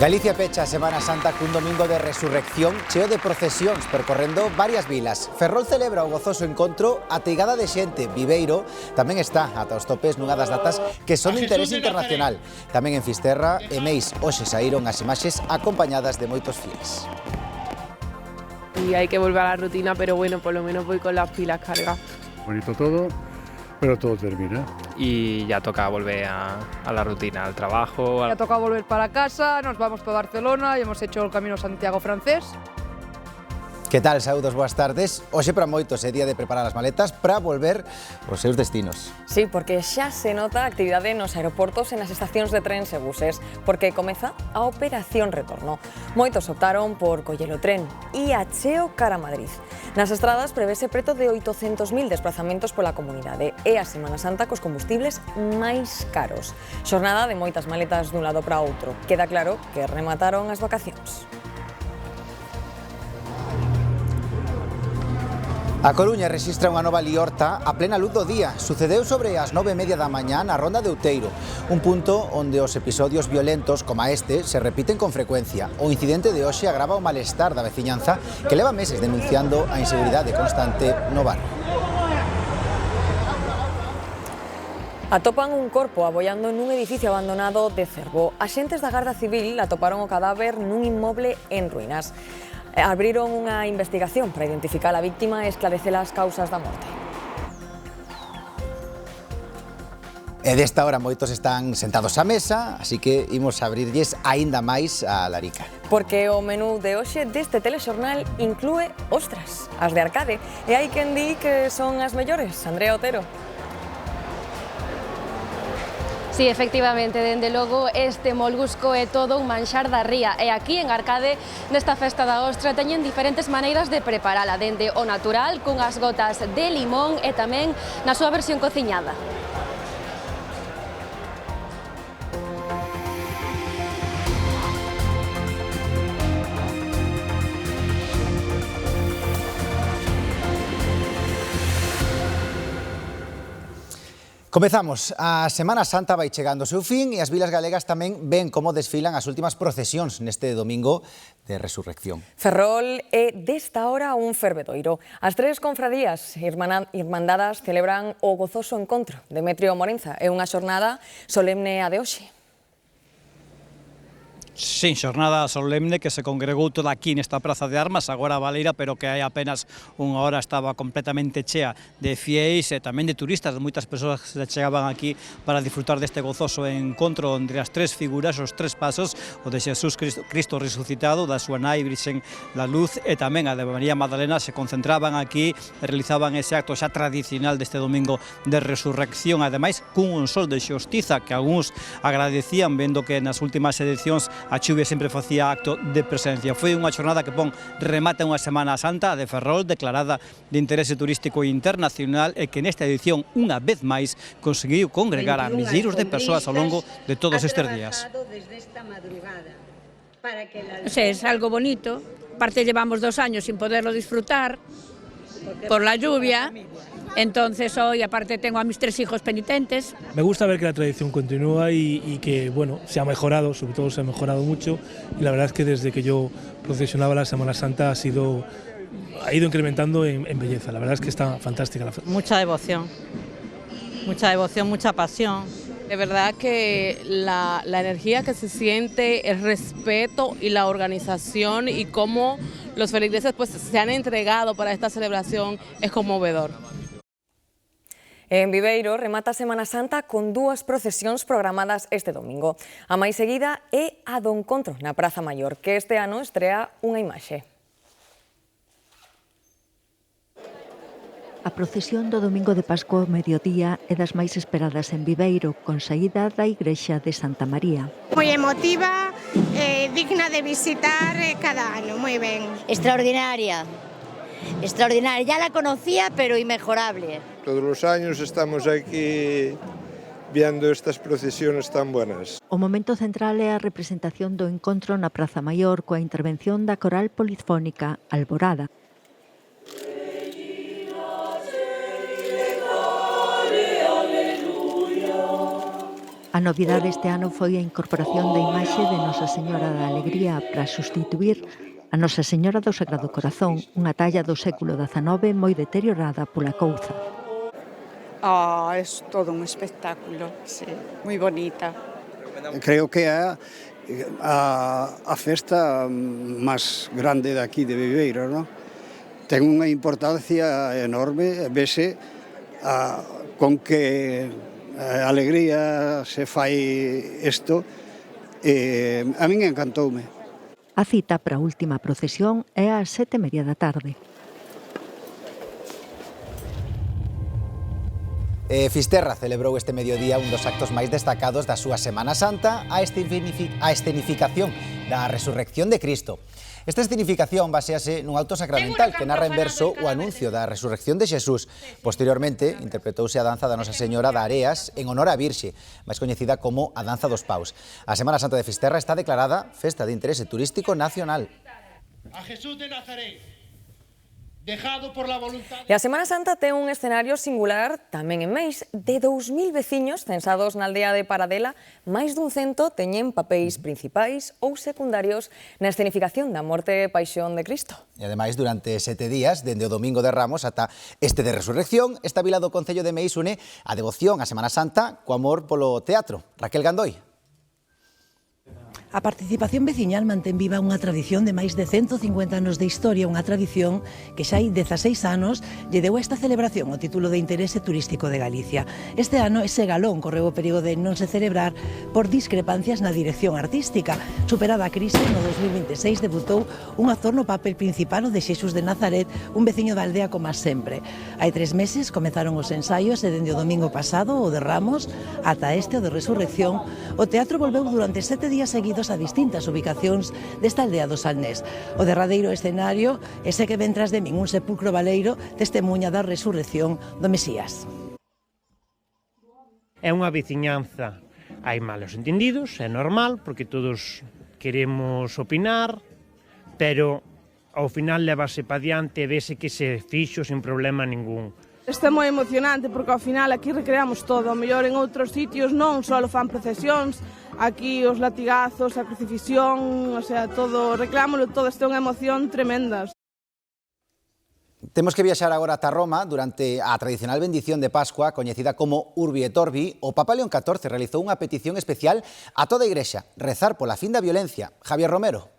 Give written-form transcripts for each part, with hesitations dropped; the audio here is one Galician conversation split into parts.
Galicia pecha a Semana Santa cun domingo de resurrección cheo de procesións percorrendo varias vilas. Ferrol celebra o gozoso encontro, a teigada de xente. Viveiro tamén está ata os topes nunha das datas que son de interés internacional. Tamén en Fisterra e Meis hoxe saíron as imaxes acompañadas de moitos fieles. Y hay que volver a la rutina, pero bueno, por lo menos voy con las pilas cargadas. Bonito todo, pero todo termina. Y ya toca volver a la rutina, al trabajo. Ya toca volver para casa, nos vamos para Barcelona y hemos hecho el Camino Santiago francés. Que tal, saúdos, boas tardes. Hoxe para moitos é día de preparar as maletas para volver aos seus destinos. Sí, porque xa se nota a actividade nos aeroportos e nas estacións de trens e buses, porque comeza a operación retorno. Moitos optaron por coller o tren e a cheo cara a Madrid. Nas estradas prevese preto de 800.000 desplazamentos pola comunidade e a Semana Santa cos combustibles máis caros. Xornada de moitas maletas dun lado para outro. Queda claro que remataron as vacacións. A Coruña rexistra unha nova liorta a plena luz do día. Sucedeu sobre as 9:30 da mañá na ronda de Outeiro, un punto onde os episodios violentos como este se repiten con frecuencia. O incidente de hoxe agrava o malestar da veciñanza que leva meses denunciando a inseguridade constante no barrio. Atopan un corpo aboiando nun edificio abandonado de Cervo. Axentes da Garda Civil atoparon o cadáver nun inmoble en ruínas. Abriron unha investigación para identificar a víctima e esclarecer as causas da morte. E desta hora moitos están sentados á mesa, así que imos abrirlles aínda máis a larica. Porque o menú de hoxe deste telexornal inclúe ostras, as de Arcade. E hai quen di que son as mellores, Andrea Otero. Sí, efectivamente, dende logo este molusco é todo un manxar da ría e aquí en Arcade, nesta festa da ostra, teñen diferentes maneiras de preparala, dende o natural, cunhas gotas de limón e tamén na súa versión cociñada. Comezamos. A Semana Santa vai chegando ao seu fin e as vilas galegas tamén ven como desfilan as últimas procesións neste domingo de resurrección. Ferrol é desta hora un fervedoiro. As tres confradías irmandadas celebran o gozoso encontro. Demetrio Morenza é unha xornada solemne a de hoxe. Sí, xornada solemne que se congregou toda aquí nesta Praza de Armas, agora a Baleira, pero que hai apenas unha hora estaba completamente chea de fiéis e tamén de turistas. Moitas persoas se chegaban aquí para disfrutar deste gozoso encontro entre as tres figuras, os tres pasos, o de Xesús Cristo resucitado, da súa nai Virxen la Luz e tamén a de María Magdalena, se concentraban aquí e realizaban ese acto xa tradicional deste domingo de resurrección, ademais cun sol de xustiza que algúns agradecían vendo que nas últimas edicións a chuvia sempre facía acto de presencia. Foi unha xornada que pon remate unha Semana Santa de Ferrol declarada de interese turístico internacional e que nesta edición, unha vez máis, conseguiu congregar a milleiros de persoas ao longo de todos estes días. Es algo bonito, aparte llevamos 2 años sin poderlo disfrutar por la lluvia. Entonces hoy, aparte, tengo a mis 3 hijos penitentes. Me gusta ver que la tradición continúa y que, bueno, se ha mejorado, sobre todo se ha mejorado mucho. Y la verdad es que desde que yo procesionaba la Semana Santa ha ido incrementando en belleza. La verdad es que está fantástica la fecha. Mucha devoción, mucha pasión. De verdad que la energía que se siente, el respeto y la organización y cómo los feligreses pues, se han entregado para esta celebración es conmovedor. En Viveiro remata a Semana Santa con 2 procesións programadas este domingo. A máis seguida é a do Encontro na Praza Maior, que este ano estrea unha imaxe. A procesión do domingo de Pascua ao mediodía é das máis esperadas en Viveiro, con saída da igrexa de Santa María. Moi emotiva, digna de visitar cada ano, moi ben. Extraordinaria, ya la conocía, pero inmejorable. Todos los años estamos aquí viendo estas procesiones tan buenas. O momento central é a representación do Encontro na Praza Maior coa intervención da coral polifónica Alborada. A novidade este ano foi a incorporación da imaxe de Nosa Señora da Alegría para sustituir a Nosa Señora do Sagrado Corazón, unha talla do século XIX moi deteriorada pola couza. É todo un espectáculo, sí, moi bonita. Creo que é a festa máis grande daqui de Viveiro, non? Ten unha importancia enorme, vese con que alegría se fai isto, a min encantoume. A cita para a última procesión é ás 7:30 da tarde. Fisterra celebrou este mediodía un dos actos máis destacados da súa Semana Santa, a escenificación da Resurrección de Cristo. Esta escenificación basease nun auto sacramental que narra en verso o anuncio da resurrección de Xesús. Posteriormente, interpretouse a danza da Nosa Señora da Areas en honor á Virxe, máis coñecida como a danza dos paus. A Semana Santa de Fisterra está declarada festa de interese turístico nacional. A Jesús de Nazaret, dejado por la voluntad... E a Semana Santa ten un escenario singular tamén en Meis. De 2000 veciños censados na aldea de Paradela, máis dun cento teñen papéis principais ou secundarios na escenificación da morte e paixón de Cristo. E ademais, durante 7 días, dende o Domingo de Ramos ata este de Resurrección, esta vila do Concello de Meis une a devoción á Semana Santa co amor polo teatro. Raquel Gandoi. A participación veciñal mantén viva unha tradición de máis de 150 anos de historia, unha tradición que xa hai 16 anos lle deu a esta celebración o título de interese turístico de Galicia. Este ano ese galón correu o perigo de non se celebrar por discrepancias na dirección artística. Superada a crise, no 2026 debutou un actor no papel principal, o de Xesús de Nazaret, un veciño da aldea como sempre. Hai 3 meses comezaron os ensaios e dende o domingo pasado, o de Ramos, ata este, o de Resurrección, o teatro volveu durante 7 días seguidos a distintas ubicacións desta aldea do Salnés. O derradeiro escenario ese que ven tras de min, un sepulcro baleiro, testemunha da resurrección do Mesías. É unha veciñanza, hai malos entendidos, é normal, porque todos queremos opinar, pero ao final levase pa diante e vese que se fixo sin problema ningún. Isto é moi emocionante porque ao final aquí recreamos todo, ao mellor en outros sitios non só fan procesións, aquí os latigazos, a crucifixión, o sea, todo, reclámolo todo, isto é unha emoción tremenda. Temos que viaxar agora ata Roma. Durante a tradicional bendición de Pascua, coñecida como Urbi et Orbi, o Papa León XIV realizou unha petición especial a toda a Igrexa, rezar pola fin da violencia. Javier Romero.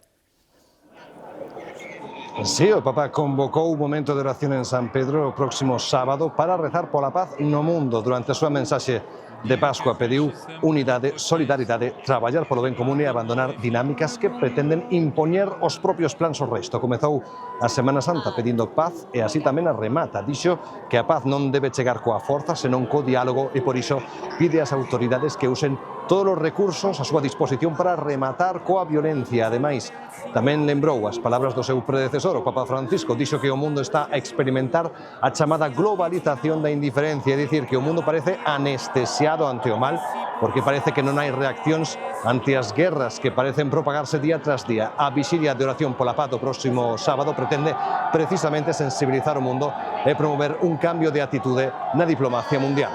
Sí, o Papa convocou un momento de oración en San Pedro o próximo sábado para rezar pola paz no mundo. Durante a súa mensaxe de Pascua pediu unidade, solidaridade, traballar polo ben común e abandonar dinámicas que pretenden impoñer os propios plans ao resto. Comezou a Semana Santa pedindo paz e así tamén a remata. Dixo que a paz non debe chegar coa forza, senón co diálogo, e por iso pide ás autoridades que usen todos os recursos a súa disposición para rematar coa violencia. Ademais, tamén lembrou as palabras do seu predecesor, o Papa Francisco. Dixo que o mundo está a experimentar a chamada globalización da indiferencia, é dicir, que o mundo parece anestesiado ante o mal, porque parece que non hai reaccións ante as guerras que parecen propagarse día tras día. A vixilia de oración pola paz do próximo sábado pretende precisamente sensibilizar o mundo e promover un cambio de atitude na diplomacia mundial.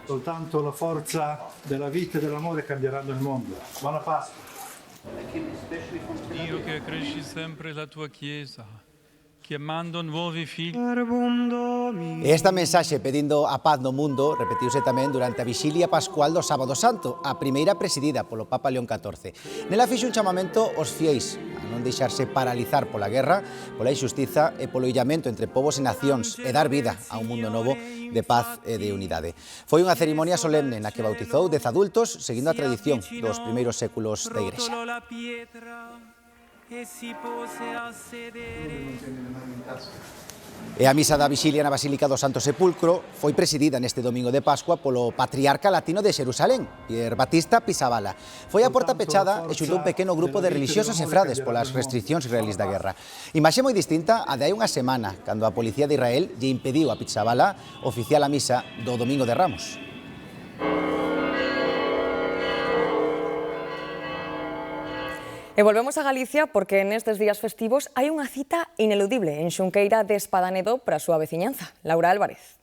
Soltanto la forza della vita e dell'amore cambieranno il mondo. Buona Pasqua. Dio che cresci sempre la tua Chiesa, chiamando nuovi figli. Esta mensaxe pedindo a paz no mundo repetiuse tamén durante a vixilia pascual do Sábado Santo, a primeira presidida polo Papa León XIV. Nela fixo un chamamento aos fieis a non deixarse paralizar pola guerra, pola injustiza e polo illamento entre povos e nacións e dar vida a un mundo novo de paz e de unidade. Foi unha cerimonia solemne na que bautizou 10 adultos seguindo a tradición dos primeiros séculos da Igrexa. E a misa da vixilia na Basílica do Santo Sepulcro foi presidida neste domingo de Pascua polo patriarca latino de Xerusalén, Pier Battista Pizzaballa. Foi a porta pechada e xuntou un pequeno grupo de religiosos e frades polas restriccións israelís da guerra. Imaxe moi distinta a de hai unha semana, cando a policía de Israel lle impediu a Pizzaballa oficiar a misa do domingo de Ramos. E volvemos a Galicia porque nestes días festivos hai unha cita ineludible en Xunqueira de Espadanedo para a súa veciñanza. Laura Álvarez.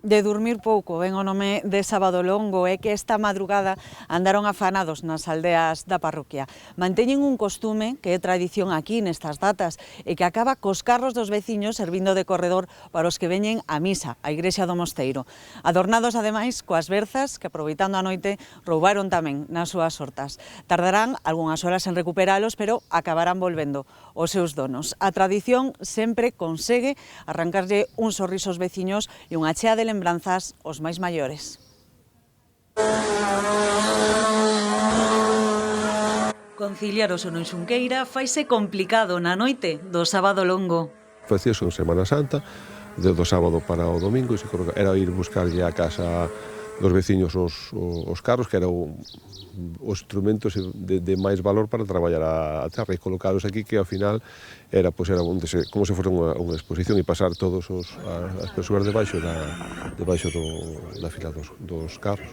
De dormir pouco, ben o nome de Sábado Longo, é que esta madrugada andaron afanados nas aldeas da parroquia. Manteñen un costume que é tradición aquí nestas datas e que acaba cos carros dos veciños servindo de corredor para os que veñen a misa, a igrexa do Mosteiro. Adornados ademais coas berzas que, aproveitando a noite, roubaron tamén nas súas hortas. Tardarán algunhas horas en recuperalos, pero acabarán volvendo os seus donos. A tradición sempre consegue arrancarlle un sorriso aos veciños e unha chea de lembranzas os máis maiores. Conciliar o sono en Xunqueira faise complicado na noite do Sábado Longo. Facíase en Semana Santa, do sábado para o domingo, e era ir buscarlle a casa dos veciños os carros, que era os instrumentos de máis valor para traballar a terra, e colocados aquí, que ao final era como se fora unha exposición, e pasar todos as persoas debaixo da fila dos carros.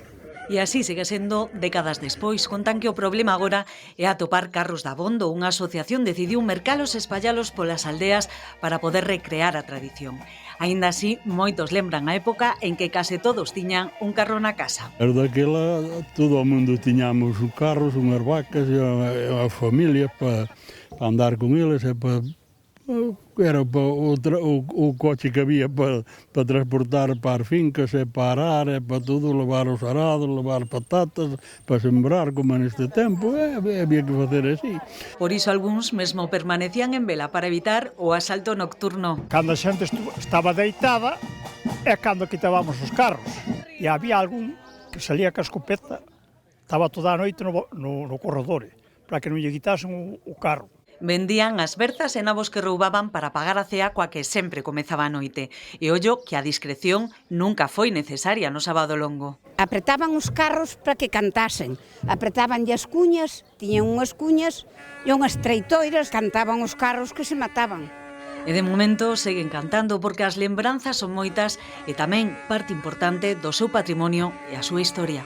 E así segue sendo décadas despois. Contan que o problema agora é atopar carros de abondo. Unha asociación decidiu mercalos e espallalos polas aldeas para poder recrear a tradición. Aínda así, moitos lembran a época en que case todos tiñan un carro na casa. Daquela todo o mundo tiñamos os carros, unhas vacas e a familia para andar con eles e era o coche que había para transportar para as fincas e para arar e para tudo, levar os arados, levar patatas para sembrar, como neste tempo, había que facer así. Por iso algúns mesmo permanecían en vela para evitar o asalto nocturno. Cando a xente estaba deitada é cando quitábamos os carros, e había algún que salía ca escopeta, estaba toda a noite no corredor para que non lle quitasen o carro. Vendían as berzas e nabos que roubaban para pagar a cea coa que sempre comezaba a noite. E ollo que a discreción nunca foi necesaria no Sábado Longo. Apretaban os carros para que cantasen. Apretabanlle as cuñas, tiñan unhas cuñas e unhas treitoiras, cantaban os carros que se mataban. E de momento seguen cantando porque as lembranzas son moitas e tamén parte importante do seu patrimonio e a súa historia.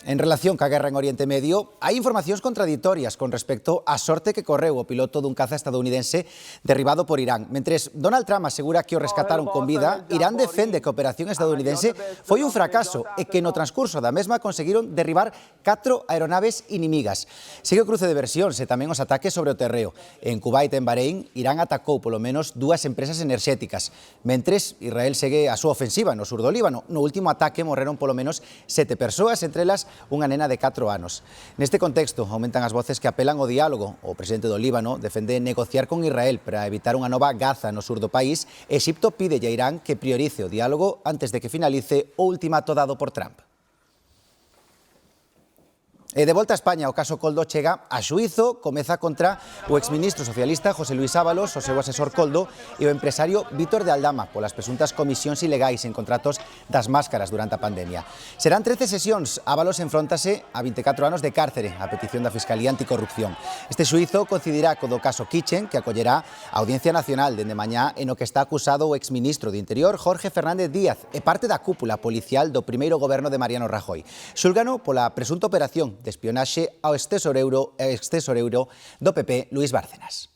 En relación ca guerra en Oriente Medio, hai informacións contraditorias con respecto á sorte que correu o piloto dun caza estadounidense derribado por Irán. Mentres Donald Trump asegura que o rescataron con vida, Irán defende que a operación estadounidense foi un fracaso e que no transcurso da mesma conseguiron derribar 4 aeronaves inimigas. Sigue o cruce de versións e tamén os ataques sobre o terreo. En Kuwait e en Bahrein, Irán atacou polo menos 2 empresas enerxéticas. Mentres, Israel segue a súa ofensiva no sur do Líbano. No último ataque morreron polo menos 7 persoas, entre elas unha nena de 4 anos. Neste contexto, aumentan as voces que apelan ao diálogo. O presidente do Líbano defende negociar con Israel para evitar unha nova Gaza no sur do país. Exipto pide a Irán que priorice o diálogo antes de que finalice o ultimato dado por Trump. E de volta a España, o caso Koldo chega a xuízo, comeza contra o exministro socialista José Luis Ábalos, o seu asesor Koldo e o empresario Vítor de Aldama polas presuntas comisións ilegais en contratos das máscaras durante a pandemia. Serán 13 sesións. Ábalos enfróntase a 24 anos de cárcere a petición da Fiscalía Anticorrupción. Este xuízo coincidirá co do caso Kitchen, que acollerá a Audiencia Nacional dende mañá e no que está acusado o exministro de Interior Jorge Fernández Díaz e parte da cúpula policial do primeiro goberno de Mariano Rajoy. Xúlgano pola presunta operación de espionaxe ao extesoreiro do PP, Luís Bárcenas.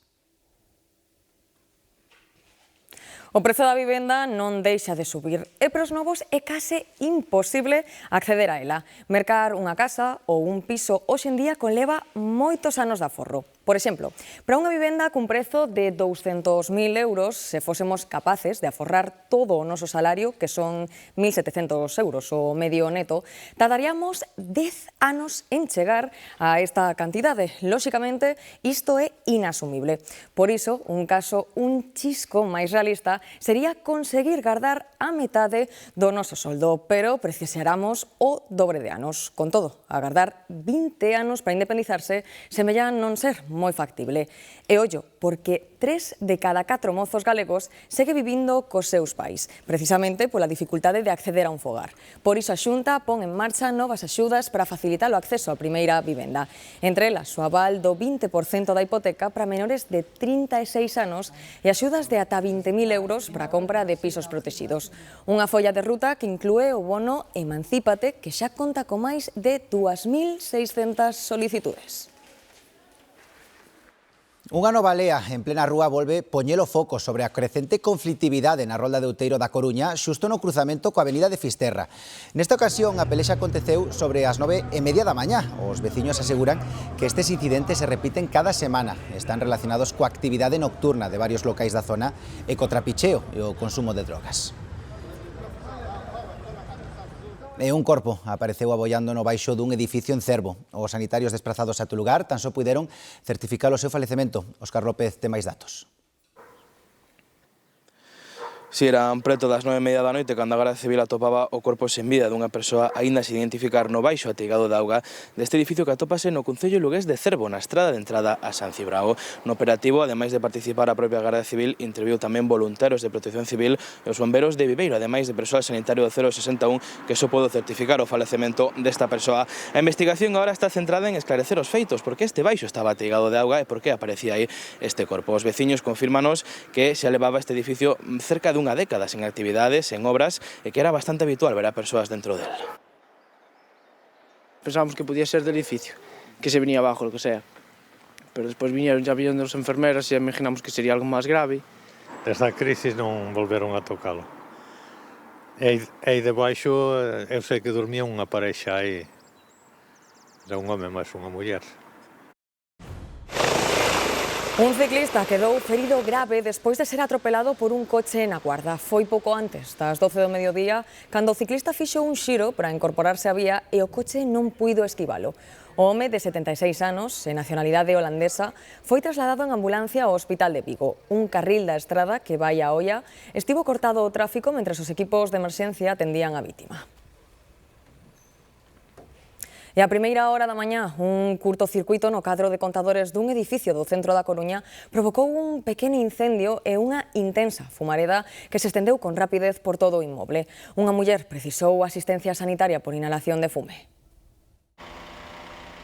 O prezo da vivenda non deixa de subir e para os novos é case imposible acceder a ela. Mercar unha casa ou un piso hoxe en día conleva moitos anos de aforro. Por exemplo, para unha vivenda cun prezo de 200.000 euros, se fósemos capaces de aforrar todo o noso salario, que son 1.700 euros o medio neto, tardaríamos 10 anos en chegar a esta cantidade. Lóxicamente, isto é inasumible. Por iso, un caso un chisco máis realista sería conseguir guardar a metade do noso soldo, pero precisaramos o dobre de anos. Con todo, agardar 20 anos para independizarse semella non ser moi factible. E ollo, porque 3 de cada 4 mozos galegos segue vivindo cos seus pais, precisamente pola dificultade de acceder a un fogar. Por iso a Xunta pon en marcha novas axudas para facilitar o acceso á primeira vivenda. Entre elas, o aval do 20% da hipoteca para menores de 36 anos e axudas de ata 20.000 euros para a compra de pisos protegidos. Unha folla de ruta que inclúe o bono Emancípate, que xa conta con máis de 2.600 solicitudes. Unha nova lea en plena rúa volve poñer o foco sobre a crecente conflitividade na rolda de Outeiro da Coruña xusto no cruzamento coa avenida de Fisterra. Nesta ocasión a pelexa aconteceu sobre as 9:30 da mañá. Os veciños aseguran que estes incidentes se repiten cada semana. Están relacionados coa actividade nocturna de varios locais da zona e co trapicheo e o consumo de drogas. E un corpo apareceu abollando no baixo dun edificio en Cervo. Os sanitarios desprazados ate o lugar tan só puideron certificar o seu falecemento. Óscar López ten máis datos. Si eran preto das 9:30 da noite cando a Garda Civil atopaba o corpo sen vida dunha persoa aínda sen identificar no baixo ateigado de auga deste edificio que atópase no concello lugués de Cervo, na estrada de entrada a San Cibrao. No operativo, ademais de participar a propia Garda Civil, interviu tamén voluntarios de Protección Civil e os bomberos de Viveiro, ademais de persoal sanitario do 061 que só podo certificar o falecemento desta persoa. A investigación agora está centrada en esclarecer os feitos, porque este baixo estaba ateigado de auga e por que aparecía aí este corpo. Os veciños confírmanos que xa levaba este edificio cerca de unha década sen actividades, sen obras e que era bastante habitual ver a persoas dentro del. Pensábamos que podía ser del edificio, que se venía abajo, lo que sea. Pero despois viñeron as enfermeras e imaginamos que sería algo máis grave. Desde a crisis non volveron a tocalo. E aí debaixo eu sei que dormía unha parexa aí. Era un home máis unha muller. Un ciclista quedou ferido grave despois de ser atropelado por un coche na Guarda. Foi pouco antes das 12 do mediodía, cando o ciclista fixo un xiro para incorporarse á vía e o coche non puido esquivalo. O home de 76 anos, de nacionalidade holandesa, foi trasladado en ambulancia ao Hospital de Vigo. Un carril da estrada que vai a Oia estivo cortado o tráfico mentre os equipos de emerxencia atendían a vítima. E a primeira hora da mañá, un curtocircuito no cadro de contadores dun edificio do centro da Coruña provocou un pequeno incendio e unha intensa fumareda que se estendeu con rapidez por todo o inmoble. Unha muller precisou asistencia sanitaria por inhalación de fume.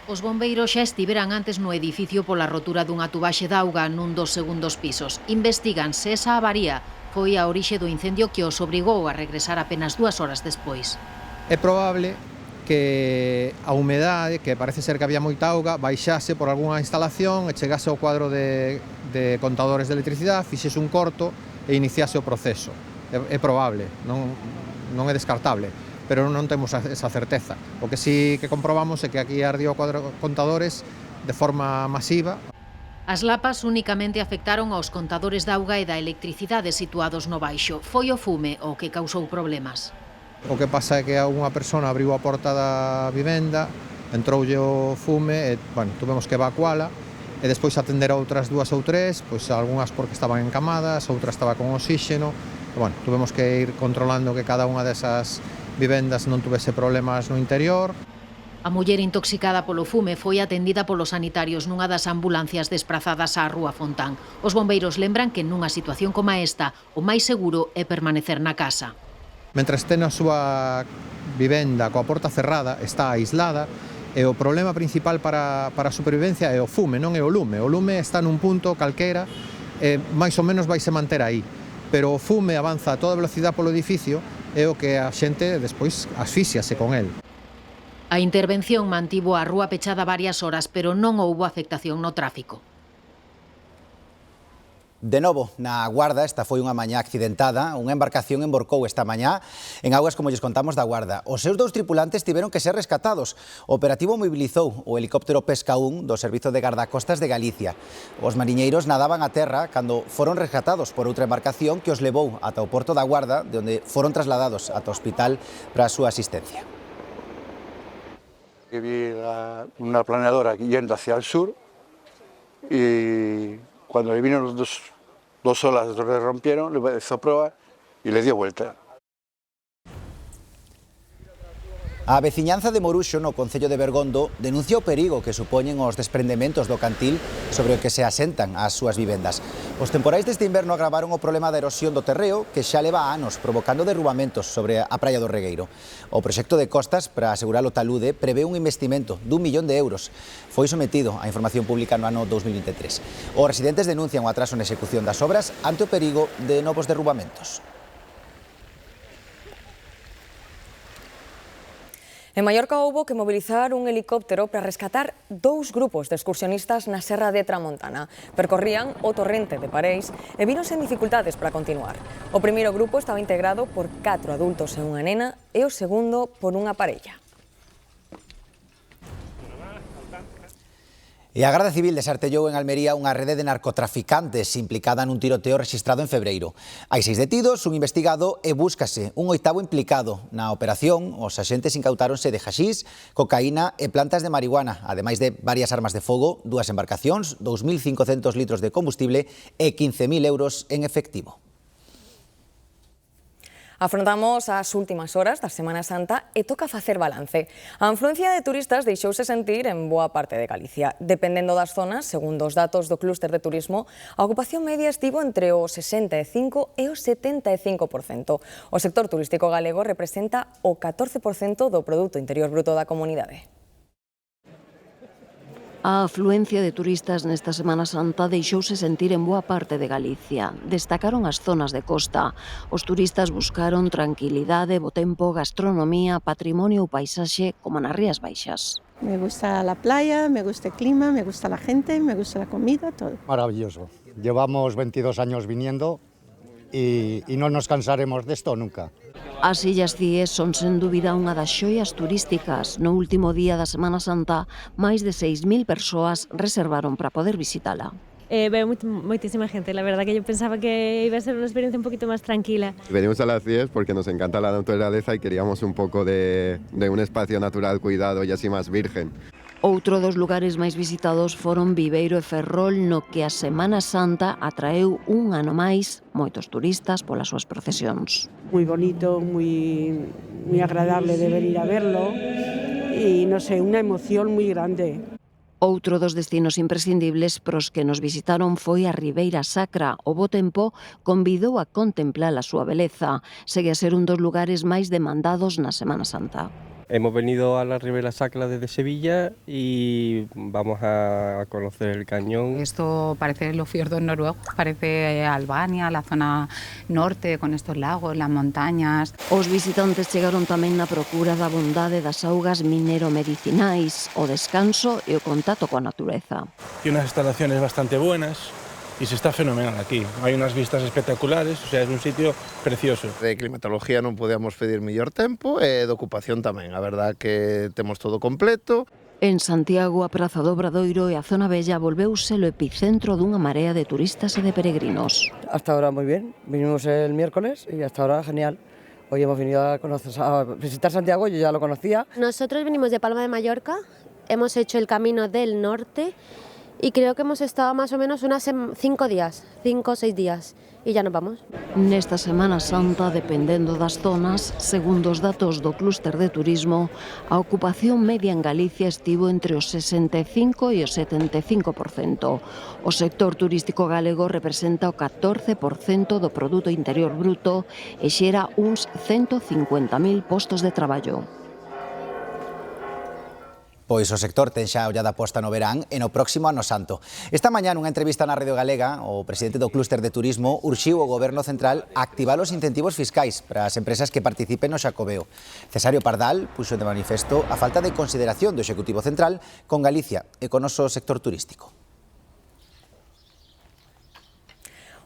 Os bombeiros xa estiveran antes no edificio pola rotura dunha tubaxe de auga nun dos segundos pisos. Investigan se esa avaría foi a orixe do incendio que os obrigou a regresar apenas 2 horas despois. É probable que a humedade, que parece ser que había moita auga, baixase por algunha instalación e chegase ao cuadro de contadores de electricidade, fixese un corto e iniciase o proceso. É probable, non é descartable, pero non temos esa certeza. O que sí que comprobamos é que aquí ardiu o cuadro de contadores de forma masiva. As lapas únicamente afectaron aos contadores de auga e da electricidade situados no baixo. Foi o fume o que causou problemas. O que pasa é que unha persona abriu a porta da vivenda, entroulle o fume e, tuvemos que evacuala e despois atender a outras 2 ou 3, pois algunhas porque estaban encamadas, outras estaba con oxígeno, e, tuvemos que ir controlando que cada unha desas vivendas non tuvese problemas no interior. A muller intoxicada polo fume foi atendida polos sanitarios nunha das ambulancias desprazadas á Rúa Fontán. Os bombeiros lembran que nunha situación como esta, o máis seguro é permanecer na casa. Mentre este na súa vivenda coa porta cerrada, está aislada, e o problema principal para a supervivencia é o fume, non é o lume. O lume está nun punto calquera e máis ou menos vai se manter aí. Pero o fume avanza a toda velocidade polo edificio e o que a xente despois asfixiase con el. A intervención mantivo a rúa pechada varias horas, pero non houbo afectación no tráfico. De novo, na Guarda, esta foi unha mañá accidentada, unha embarcación emborcou esta mañá en augas como lles contamos da Guarda. Os seus 2 tripulantes tiveron que ser rescatados. O operativo mobilizou o helicóptero Pesca 1 do Servizo de Gardacostas de Galicia. Os mariñeiros nadaban a terra cando foron rescatados por outra embarcación que os levou ata o porto da Guarda, de onde foron trasladados ata o hospital para a súa asistencia. Vi una planeadora yendo hacia el sur y cuando le vino dos olas, le rompieron, le hizo prueba y le dio vuelta. A veciñanza de Moruxo, no concello de Bergondo, denuncia o perigo que supoñen os desprendementos do cantil sobre o que se asentan as súas vivendas. Os temporais deste inverno agravaron o problema da erosión do terreo, que xa leva anos provocando derrubamentos sobre a praia do Regueiro. O proxecto de Costas para asegurar o talude prevé un investimento d'1 millón de euros. Foi sometido á información pública no ano 2023. Os residentes denuncian o atraso na execución das obras ante o perigo de novos derrubamentos. En Mallorca houbo que mobilizar un helicóptero para rescatar 2 grupos de excursionistas na Serra de Tramontana. Percorrían o torrente de Pareis e víronse en dificultades para continuar. O primeiro grupo estaba integrado por 4 adultos e unha nena e o segundo por unha parella. E a Garda Civil desartellou en Almería unha rede de narcotraficantes implicada nun tiroteo rexistrado en febreiro. Hai 6 detidos, un investigado e búscase un 8º implicado. Na operación, os axentes incautáronse de haxís, cocaína e plantas de marihuana, ademais de varias armas de fogo, 2 embarcacións, 2.500 litros de combustible e 15.000 euros en efectivo. Afrontamos as últimas horas da Semana Santa e toca facer balance. A afluencia de turistas deixouse sentir en boa parte de Galicia. Dependendo das zonas, segundo os datos do clúster de turismo, a ocupación media estivo entre o 65% e o 75%. O sector turístico galego representa o 14% do Produto Interior Bruto da comunidade. A afluencia de turistas nesta Semana Santa deixouse sentir en boa parte de Galicia. Destacaron as zonas de costa. Os turistas buscaron tranquilidade, bo tempo, gastronomía, patrimonio ou paisaxe como nas Rías Baixas. Me gusta la playa, me gusta el clima, me gusta la gente, me gusta la comida, todo. Maravilloso. Llevamos 22 años viniendo y no nos cansaremos de esto nunca. As Illas Cíes son sen dúbida unha das xoias turísticas. No último día da Semana Santa, máis de 6.000 persoas reservaron para poder visitala. Veo moitísima gente, la verdad que yo pensaba que iba a ser una experiencia un poquito más tranquila. Venimos a las Cíes porque nos encanta la naturaleza y queríamos un poco de un espacio natural cuidado y así más virgen. Outro dos lugares máis visitados foron Viveiro e Ferrol, no que a Semana Santa atraeu un ano máis moitos turistas polas súas procesións. Moi bonito, moi agradable de venir a verlo e, non sei, unha emoción moi grande. Outro dos destinos imprescindibles pros que nos visitaron foi a Ribeira Sacra. O bo tempo convidou a contemplar a súa beleza. Segue a ser un dos lugares máis demandados na Semana Santa. Hemos venido a la Ribera Sacra desde Sevilla y vamos a conocer el cañón. Esto parece los fiordos noruegos, parece Albania, la zona norte con estos lagos, las montañas. Os visitantes chegaron tamén na procura da bondade das augas minero-medicinais, o descanso e o contacto coa natureza. Hay unas instalaciones bastante buenas. Y se está fenomenal aquí, hay unas vistas espectaculares, o sea, es un sitio precioso. De climatología non podíamos pedir mellor tempo e de ocupación tamén, a verdad que temos todo completo. En Santiago, a Praza do Obradoiro e a Zona Bella volveuse o epicentro dunha marea de turistas e de peregrinos. Hasta ahora muy bien, vinimos el miércoles y hasta ahora genial. Hoy hemos venido a visitar Santiago, yo ya lo conocía. Nosotros venimos de Palma de Mallorca, hemos hecho el camino del norte y creo que hemos estado más o menos unas 5 días, 5 o 6 días, y ya nos vamos. Nesta Semana Santa, dependendo das zonas, segundo os datos do clúster de turismo, a ocupación media en Galicia estivo entre o 65% e o 75%. O sector turístico galego representa o 14% do Produto Interior Bruto e xera uns 150.000 postos de traballo. Pois o sector ten xa a ollada posta no verán e no próximo Ano Santo. Esta mañá nunha entrevista na Radio Galega, o presidente do clúster de turismo urxiu o Goberno Central a activar os incentivos fiscais para as empresas que participen no Xacobeo. Cesario Pardal puxo de manifesto a falta de consideración do Executivo Central con Galicia e con o noso sector turístico.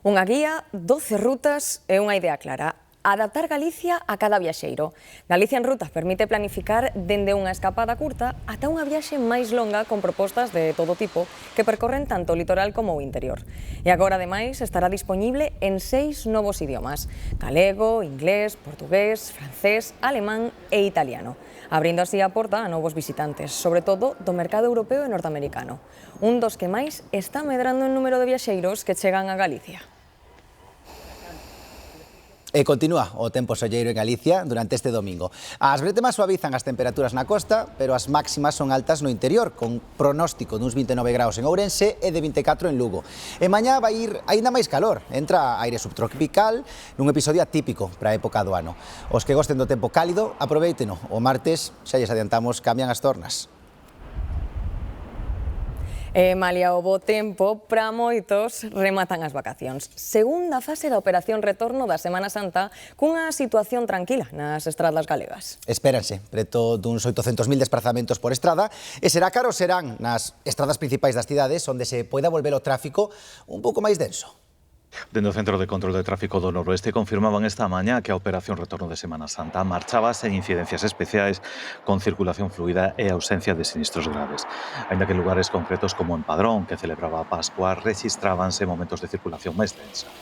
Unha guía, 12 rutas e unha idea clara. Adaptar Galicia a cada viaxeiro. Galicia en Rutas permite planificar dende unha escapada curta ata unha viaxe máis longa con propostas de todo tipo que percorren tanto o litoral como o interior. E agora, ademais, estará disponible en 6 novos idiomas: galego, inglés, portugués, francés, alemán e italiano, abrindo así a porta a novos visitantes, sobre todo do mercado europeo e norteamericano, un dos que máis está medrando en número de viaxeiros que chegan a Galicia. E continúa o tempo solleiro en Galicia durante este domingo. As bretemas suavizan as temperaturas na costa, pero as máximas son altas no interior, con pronóstico duns 29 graus en Ourense e de 24 en Lugo. E mañá vai ir aínda máis calor, entra aire subtropical nun episodio atípico para a época do ano. Os que gosten do tempo cálido, aproveiteno. O martes, xa lles adiantamos, cambian as tornas. Malia o bo tempo, para moitos rematan as vacacións. Segunda fase da operación retorno da Semana Santa cunha situación tranquila nas estradas galegas. Espéranse preto duns 800.000 desplazamentos por estrada e serán nas estradas principais das cidades onde se poida volver o tráfico un pouco máis denso. Dende o Centro de Control de Tráfico do Noroeste confirmaban esta mañá que a operación retorno de Semana Santa marchaba sen incidencias especiais, con circulación fluida e ausencia de sinistros graves. Aínda que en lugares concretos como en Padrón, que celebraba a Pascua, rexistrábanse momentos de circulación máis densa.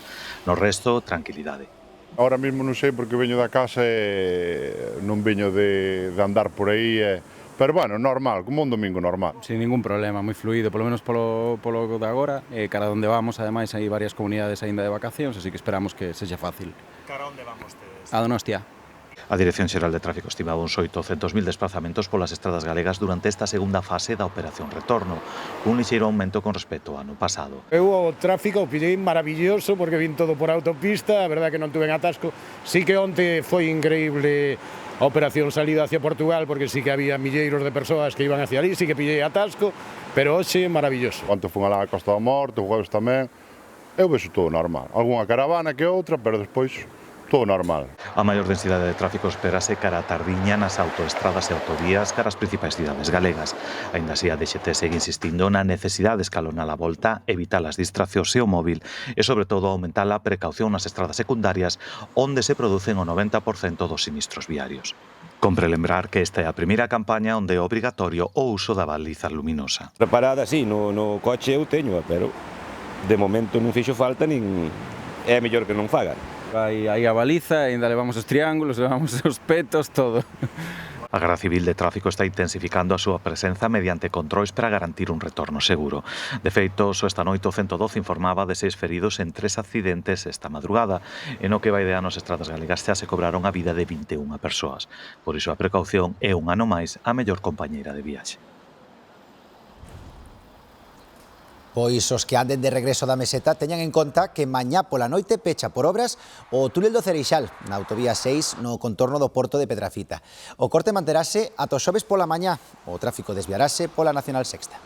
No resto, tranquilidade. Ahora mesmo non sei porque veño da casa e non veño de andar por aí pero bueno, normal, como un domingo normal. Sin ningún problema, moi fluido, polo menos polo de agora, cara onde vamos, ademais, hai varias comunidades aínda de vacacións, así que esperamos que sexa fácil. Cara onde vamos tedes? A Donostia. A Dirección Xeral de Tráfico estimaba uns 800.000 desplazamentos polas estradas galegas durante esta segunda fase da operación retorno, cun lixeiro aumento con respecto ao ano pasado. O tráfico pillei maravilloso porque vin todo por autopista, a verdade que non tuve atasco. Sí que onte foi increíble a operación salida hacia Portugal, porque sí que había milleiros de persoas que iban hacia ali, sí que pillei atasco, pero hoxe maravilloso. Onte fun alá a Costa da Morte, o jueves tamén, eu vexo todo normal. Algúnha caravana que outra, pero despois todo normal. A maior densidade de tráfico espérase cara a tardiña nas autoestradas e autovías cara as principais cidades galegas. Aínda así, a DXT segue insistindo na necesidade de escalonar a volta, evitar as distraccións e o móvil e, sobre todo, aumentar a precaución nas estradas secundarias onde se producen o 90% dos sinistros viarios. Compre lembrar que esta é a primeira campaña onde é obrigatorio o uso da baliza luminosa. Preparada, sí, no coche eu teño, pero de momento non fixo falta nin é mellor que non fagan. Hai a baliza, ainda levamos os triángulos, levamos os petos, todo. A Garda Civil de Tráfico está intensificando a súa presenza mediante controis para garantir un retorno seguro. De feito, só esta noite o 112 informaba de 6 feridos en 3 accidentes esta madrugada, e no que vai de ano as estradas galegas xa se cobraron a vida de 21 persoas. Por iso a precaución é un ano máis a mellor compañeira de viaxe. Pois os que anden de regreso da meseta teñan en conta que mañá pola noite pecha por obras o túnel do Cereixal na autovía 6 no contorno do porto de Pedrafita. O corte manterase ata o xoves pola mañá, o tráfico desviarase pola Nacional Sexta.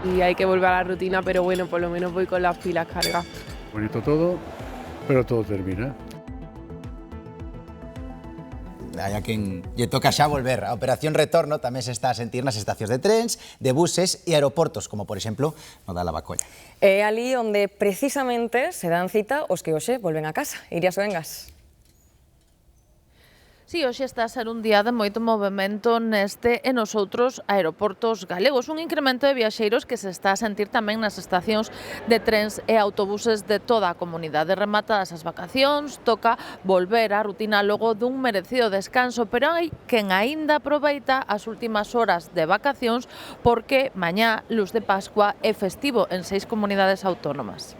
Y hay que volver a la rutina, pero bueno, por lo menos voy con las pilas cargadas. Bonito todo, pero todo termina. Hai a quen lle toca xa volver. A operación retorno tamén se está a sentir nas estacións de trens, de buses e aeroportos, como por exemplo no da Lavacolla. É ali onde precisamente se dan cita os que hoxe volven a casa. Iria Soengas. Si, hoxe está a ser un día de moito movimento neste e nos outros aeroportos galegos. Un incremento de viaxeiros que se está a sentir tamén nas estacións de trens e autobuses de toda a comunidade. Rematadas as vacacións, toca volver á rutina logo dun merecido descanso, pero hai quen aínda aproveita as últimas horas de vacacións porque mañá, luz de Pascua, é festivo en 6 comunidades autónomas.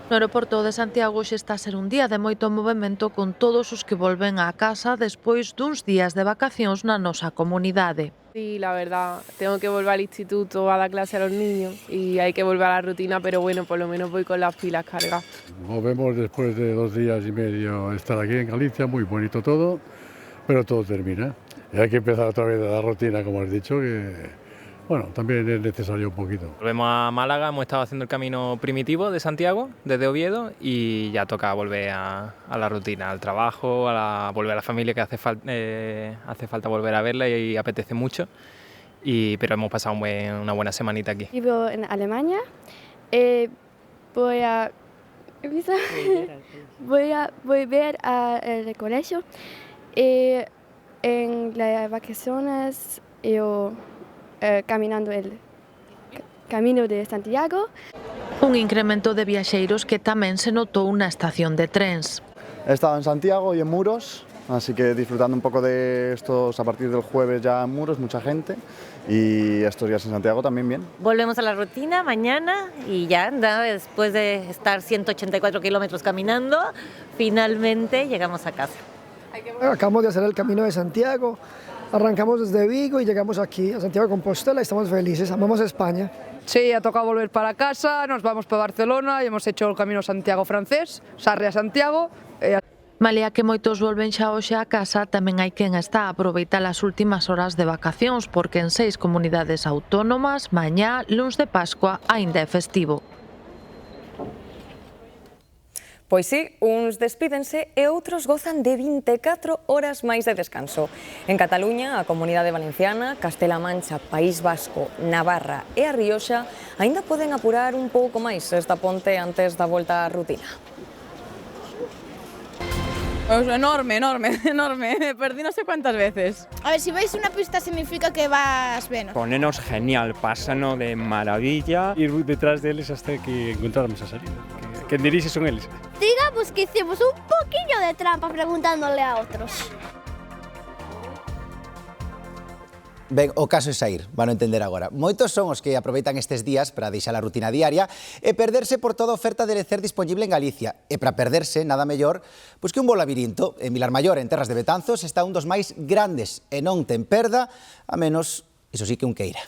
No aeroporto de Santiago hoxe está a ser un día de moito movimento con todos os que volven á casa despois duns días de vacacións na nosa comunidade. Sí, la verdad, tengo que volver al instituto a dar clase a los niños y hay que volver a la rutina, pero bueno, por lo menos voy con las pilas cargadas. Volvemos después de 2 días y medio estar aquí en Galicia, muy bonito todo, pero todo termina. Y hay que empezar otra vez a la rutina, como has dicho, que bueno, también es necesario un poquito. Volvemos a Málaga, hemos estado haciendo el camino primitivo de Santiago, desde Oviedo, y ya toca volver a la rutina, al trabajo, volver a la familia, que hace falta volver a verla y apetece mucho. Pero hemos pasado una buena semanita aquí. Vivo en Alemania, voy a volver al colegio y en las vacaciones yo caminando el camino de Santiago. Un incremento de viaxeiros que tamén se notou na estación de trens. He estado en Santiago y en Muros, así que disfrutando un poco de estos a partir del jueves ya en Muros, mucha gente, y estos días en Santiago también bien. Volvemos a la rutina mañana y ya, después de estar 184 kilómetros caminando, finalmente llegamos a casa. Acabamos de hacer el Camino de Santiago, arrancamos desde Vigo y llegamos aquí a Santiago de Compostela y estamos felices, amamos España. Sí, ha tocado volver para casa, nos vamos para Barcelona y hemos hecho el Camino Santiago francés, Sarria-Santiago. Malia que moitos volven xa hoxe a casa, tamén hai quen está a aproveitar as últimas horas de vacacións, porque en 6 comunidades autónomas, mañá, luns de Pascua, aínda é festivo. Pois sí, uns despídense e outros gozan de 24 horas máis de descanso. En Cataluña, a Comunidade Valenciana, Castela Mancha, País Vasco, Navarra e a Rioxa aínda poden apurar un pouco máis esta ponte antes da volta á rutina. Pues enorme, perdí no sé cuántas veces. A ver, si vais una pista significa que vas bien. Ponernos genial, pásano de maravilla. Ir detrás de eles hasta que encontráramos a salida. Que dirixe son eles. Digamos que hicimos un poquillo de trampa preguntándole a otros. Ben, o caso é saír, van a entender agora. Moitos son os que aproveitan estes días para deixar a rutina diaria e perderse por toda a oferta de lecer disponible en Galicia. E para perderse, nada mellor, pois que un bo labirinto. En Vilarmaior, en Terras de Betanzos, está un dos máis grandes e non ten perda, a menos, iso sí que un queira.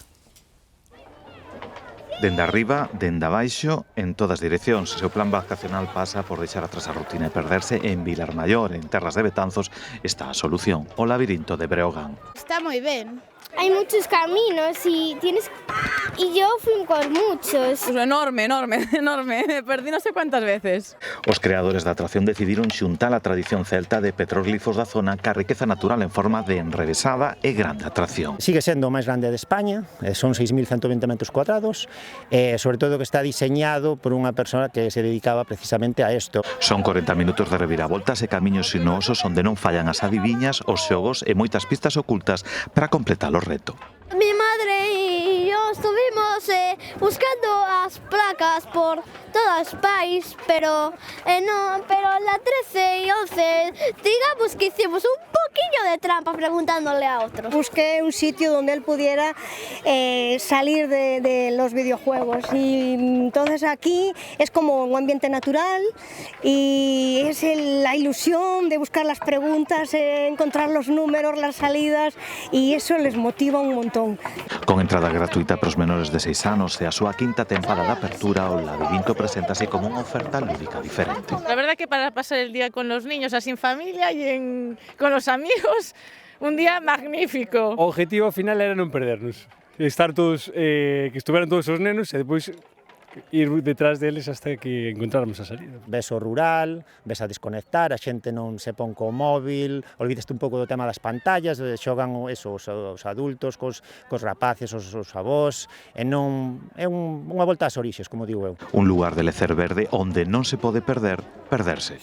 Dende arriba, dende abaixo, en todas direccións. Se o plan vacacional pasa por deixar atrás a rutina e perderse, en Vilarmaior, en Terras de Betanzos, está a solución, o labirinto de Breogán. Está moi ben. Hay muchos caminos y yo fui por muchos. Pues enorme, perdí no sé cuántas veces. Os creadores da atracción decidiron xuntar a tradición celta de petróglifos da zona ca riqueza natural en forma de enrevesada e grande atracción. Sigue sendo o máis grande de España, son 6.120 metros cuadrados, sobre todo que está diseñado por unha persona que se dedicaba precisamente a isto. Son 40 minutos de reviravoltas e camiños sinuosos onde non fallan as adiviñas, os xogos e moitas pistas ocultas para completar o reto. Mi madre y yo estuvimos buscando las placas por todo el país, pero la 13 y 11, digamos que hicimos un poquillo de trampa preguntándole a otros. Busqué un sitio donde él pudiera salir de los videojuegos y entonces aquí es como un ambiente natural y es la ilusión de buscar las preguntas, encontrar los números, las salidas y eso les motiva un montón. Con entrada gratuita para os menores de 6 anos e a súa quinta tempada de apertura, o labirinto preséntase como unha oferta lúdica diferente. La verdad que para pasar el día con los niños, así en familia y con los amigos, un día magnífico. O objetivo final era non perdernos. Estar todos, que estuveran todos os nenos e depois ir detrás deles hasta que encontráramos a salida. Ves o rural, ves a desconectar, a xente non se pon co móvil, olvídeste un pouco do tema das pantallas, xogan os adultos cos rapaces, os avós, e non é unha volta ás orixes, como digo eu. Un lugar de lecer verde onde non se pode perderse.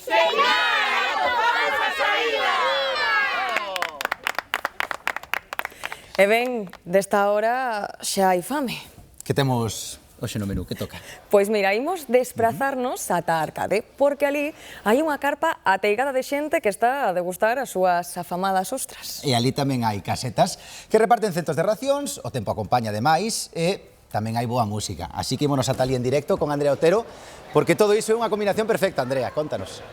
E ben, desta hora xa hai fame. Que temos hoxe no menú, que toca? Pois mira, imos desprazarnos ata a Arcade, porque ali hai unha carpa ateigada de xente que está a degustar as súas afamadas ostras. E ali tamén hai casetas que reparten centos de racións, o tempo acompaña demais e tamén hai boa música. Así que ímonos ata ali en directo con Andrea Otero, porque todo iso é unha combinación perfecta. Andrea, contanos.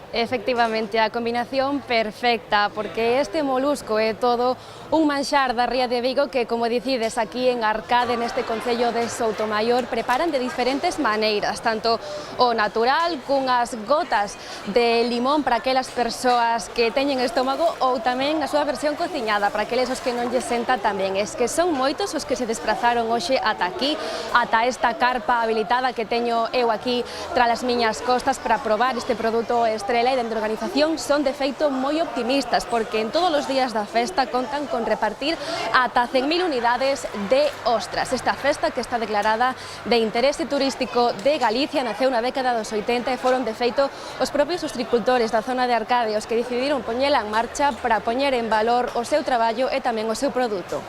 Efectivamente, a combinación perfecta, porque este molusco é todo un manxar da ría de Vigo que, como dicides, aquí en Arcade, neste concello de Soutomaior, preparan de diferentes maneiras, tanto o natural, cunhas gotas de limón para aquelas persoas que teñen estómago, ou tamén a súa versión cociñada para aqueles os que non lle senta tamén. Es que son moitos os que se desprazaron hoxe ata aquí, ata esta carpa habilitada que teño eu aquí tras as miñas costas para probar este produto estrella. E dentro da organización son de feito moi optimistas porque en todos os días da festa contan con repartir ata 100.000 unidades de ostras. Esta festa que está declarada de interese turístico de Galicia naceu na década dos 80 e foron de feito os propios ostricultores da zona de Arcade os que decidiron poñela en marcha para poñer en valor o seu traballo e tamén o seu produto.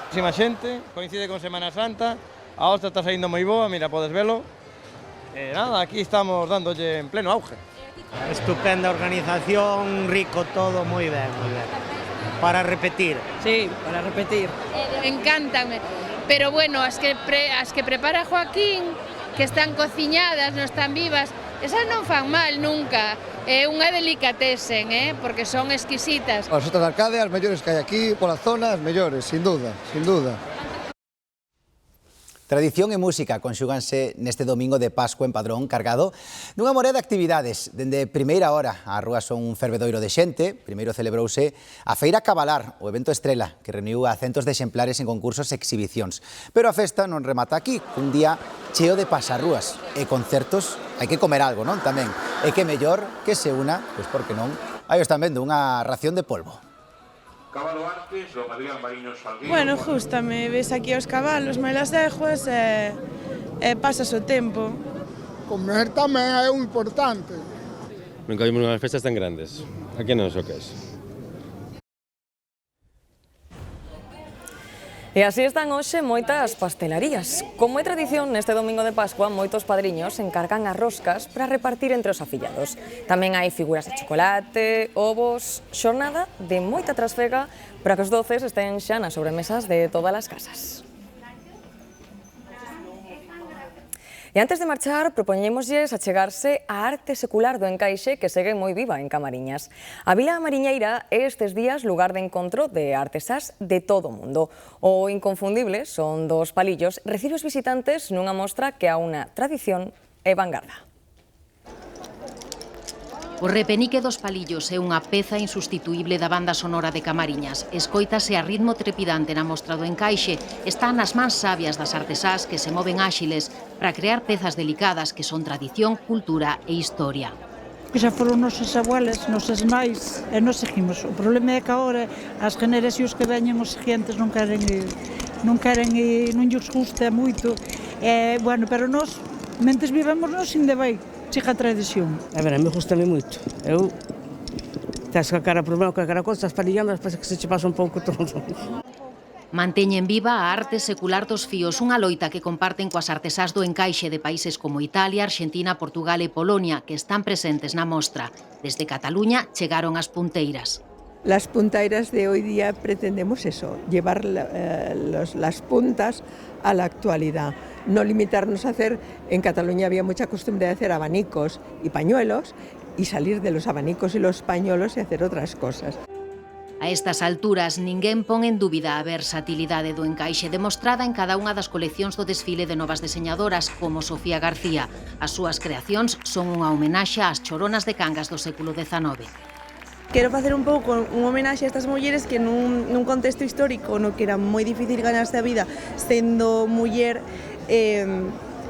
Muchísima xente, coincide con Semana Santa, a ostra está saindo moi boa, mira, podes velo. Nada, aquí estamos dándolle en pleno auge. Estupenda organización, rico todo, moi ben, moi ben. Para repetir. Sí, para repetir. Encántame, pero bueno, as que prepara Joaquín, que están cociñadas, non están vivas, esas non fan mal nunca. É unha delicatessen, porque son exquisitas. As outras Arcadia, as mellores que hai aquí, pola zona, as mellores, sin duda, sin duda. Tradición e música conxúganse neste domingo de Pascua en Padrón, cargado dunha morea de actividades. Dende primeira hora, as rúas son un fervedoiro de xente. Primeiro celebrouse a Feira Cabalar, o evento estrela, que reuniu a centos de exemplares en concursos e exhibicións. Pero a festa non remata aquí, un día cheo de pasarrúas e concertos. Hai que comer algo, non? Tamén. E que mellor que se una, pois porque non, aí están vendo unha ración de polvo. Bueno, gústame, ves aquí os cabalos, melas eguas e pasas o tempo. Comer tamén é importante. Nunca vimos unhas festas tan grandes, aquí non sei o que é. E así están hoxe moitas pastelarías. Como é tradición neste domingo de Pascua, moitos padriños encargan as roscas para repartir entre os afillados. Tamén hai figuras de chocolate, ovos, xornada de moita trasfega para que os doces estén xa nas sobremesas de todas as casas. E antes de marchar, propoñémoslles achegarse á arte secular do encaixe que segue moi viva en Camariñas. A Vila Mariñeira é estes días lugar de encontro de artesás de todo o mundo. O inconfundible son dos palillos recibe os visitantes nunha mostra que aúna tradición e vanguarda. O repenique dos palillos é unha peza insustituíble da banda sonora de Camariñas. Escóitase a ritmo trepidante na mostra do encaixe. Está nas mans sabias das artesás que se moven áxiles para crear pezas delicadas que son tradición, cultura e historia. Que xa foron nosos abuelas, nosos nais, e nos seguimos. O problema é que agora as generacións que veñen os seguintes non lles gusta moito. Bueno, pero nós, mentes vivemos nos indebei. Chega a tradición. A ver, a mí gustame moito. Eu, tens que a cara problema con a cara cosa, estás palillando, parece que se che pasa un pouco todo. Manteñen viva a arte secular dos fíos, unha loita que comparten coas artesás do encaixe de países como Italia, Arxentina, Portugal e Polonia, que están presentes na mostra. Desde Cataluña chegaron as punteiras. Las punteiras de hoy día pretendemos eso, llevar las puntas a la actualidad. No limitarnos a hacer, en Cataluña había mucha costumbre de hacer abanicos y pañuelos y salir de los abanicos y los pañuelos y hacer otras cosas. A estas alturas, ninguén pon en dúbida a versatilidade do encaixe demostrada en cada unha das coleccións do desfile de novas deseñadoras como Sofía García. As súas creacións son unha homenaxe ás choronas de Cangas do século XIX. Quero facer un pouco un homenaxe a estas mulleres que nun contexto histórico no que era moi difícil ganarse a vida sendo muller,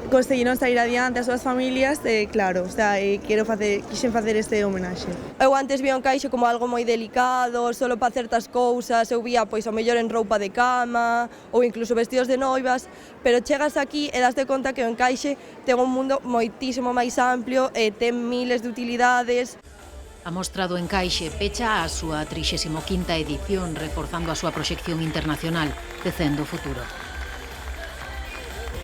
conseguiron sair adiante as súas familias, claro, o sea, quixen facer este homenaxe. Eu antes vía o encaixe como algo moi delicado, solo para certas cousas, eu vía pois ao mellor en roupa de cama ou incluso vestidos de noivas, pero chegas aquí e daste conta que o encaixe ten un mundo moitísimo máis amplio e ten miles de utilidades. A mostra do encaixe pecha a súa 35ª edición, reforzando a súa proxección internacional, tecendo o futuro.